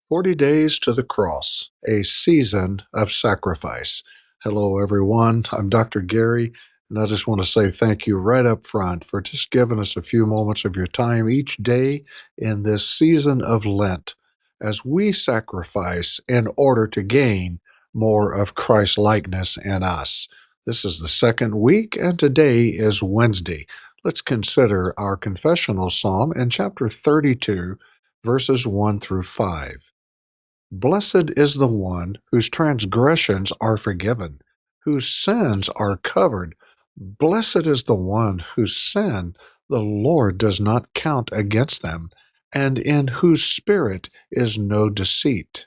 40 Days to the Cross, a Season of Sacrifice. Hello, everyone. I'm Dr. Gary, and I just want to say thank you right up front for just giving us a few moments of your time each day in this season of Lent as we sacrifice in order to gain more of Christ's likeness in us. This is the second week, and today is Wednesday. Let's consider our confessional psalm in chapter 32, verses 1 through 5. Blessed is the one whose transgressions are forgiven, whose sins are covered. Blessed is the one whose sin the Lord does not count against them, and in whose spirit is no deceit.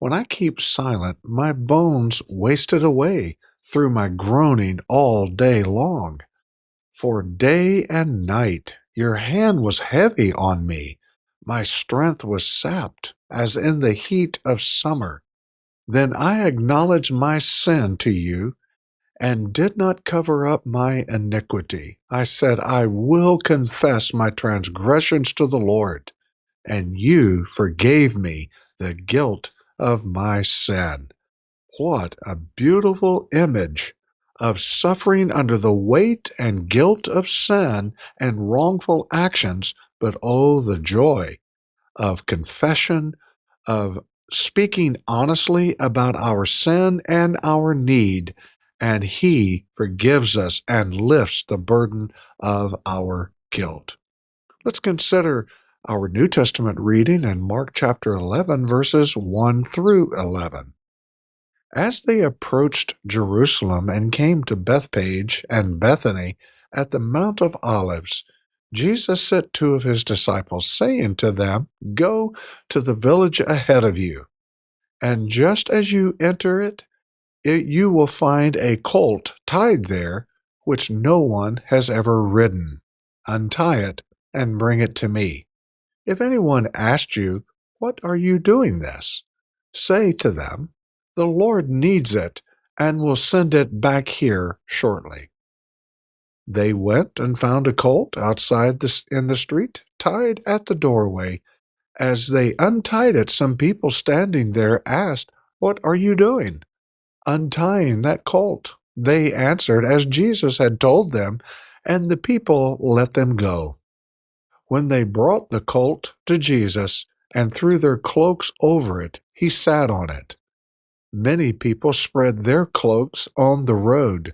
When I keep silent, my bones wasted away through my groaning all day long. For day and night your hand was heavy on me. My strength was sapped, as in the heat of summer. Then I acknowledged my sin to you, and did not cover up my iniquity. I said, I will confess my transgressions to the Lord, and you forgave me the guilt of my sin. What a beautiful image of suffering under the weight and guilt of sin and wrongful actions, but oh, the joy of confession, of speaking honestly about our sin and our need, and He forgives us and lifts the burden of our guilt. Let's consider our New Testament reading in Mark chapter 11, verses 1 through 11. As they approached Jerusalem and came to Bethphage and Bethany at the Mount of Olives, Jesus sent two of his disciples, saying to them, Go to the village ahead of you, and just as you enter it, you will find a colt tied there, which no one has ever ridden. Untie it and bring it to me. If anyone asks you, What are you doing this? Say to them, The Lord needs it and will send it back here shortly. They went and found a colt outside in the street, tied at the doorway. As they untied it, some people standing there asked, What are you doing? Untying that colt. They answered as Jesus had told them, and the people let them go. When they brought the colt to Jesus and threw their cloaks over it, he sat on it. Many people spread their cloaks on the road,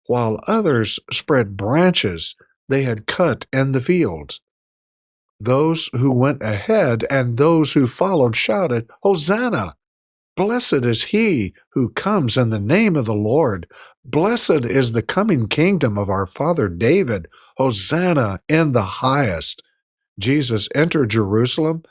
while others spread branches they had cut in the fields. Those who went ahead and those who followed shouted, Hosanna! Blessed is he who comes in the name of the Lord. Blessed is the coming kingdom of our father David. Hosanna in the highest. Jesus entered Jerusalem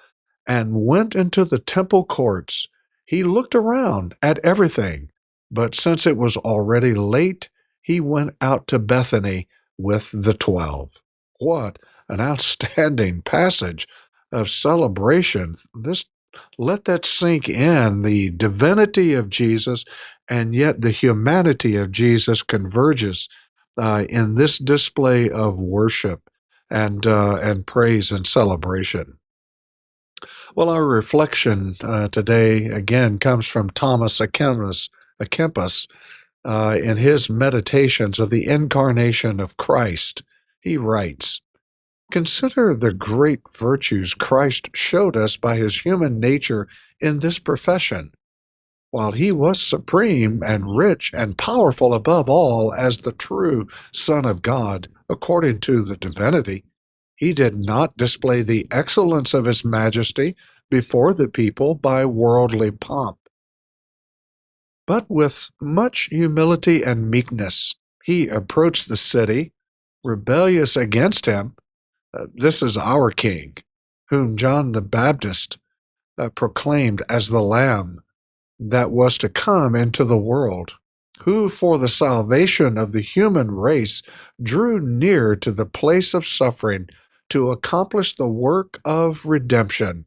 and went into the temple courts. He looked around at everything, but since it was already late, he went out to Bethany with the 12. What an outstanding passage of celebration. Let that sink in. The divinity of Jesus and yet the humanity of Jesus converges in this display of worship and praise and celebration. Well, our reflection today again comes from Thomas A Kempis in his meditations of the incarnation of Christ. He writes, Consider the great virtues Christ showed us by his human nature in this profession. While he was supreme and rich and powerful above all as the true Son of God, according to the divinity, he did not display the excellence of his majesty before the people by worldly pomp, but with much humility and meekness. He approached the city, rebellious against him. This is our King, whom John the Baptist proclaimed as the Lamb that was to come into the world, who for the salvation of the human race drew near to the place of suffering to accomplish the work of redemption,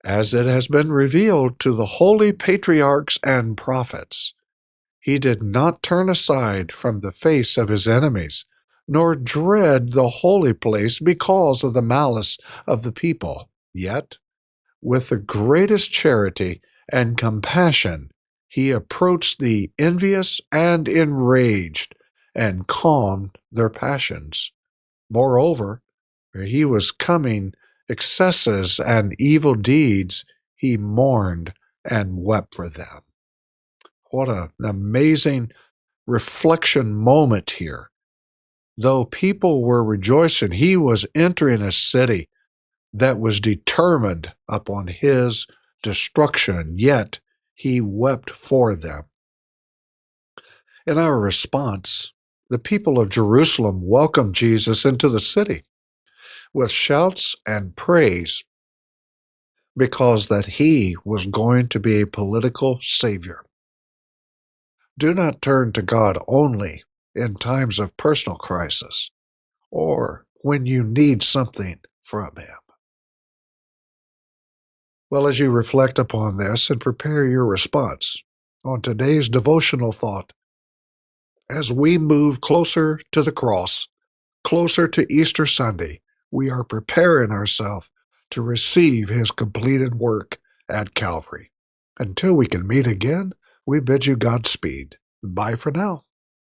as it has been revealed to the holy patriarchs and prophets. He did not turn aside from the face of his enemies, nor dread the holy place because of the malice of the people. Yet, With the greatest charity and compassion, he approached the envious and enraged and calmed their passions. Moreover, where he was coming excesses and evil deeds, he mourned and wept for them. What an amazing reflection moment here. Though people were rejoicing, he was entering a city that was determined upon his destruction, yet he wept for them. In our response, the people of Jerusalem welcomed Jesus into the city with shouts and praise because that he was going to be a political savior. Do not turn to God only in times of personal crisis or when you need something from him. Well, as you reflect upon this and prepare your response on today's devotional thought, as we move closer to the cross, closer to Easter Sunday, we are preparing ourselves to receive his completed work at Calvary. Until we can meet again, we bid you Godspeed. Bye for now.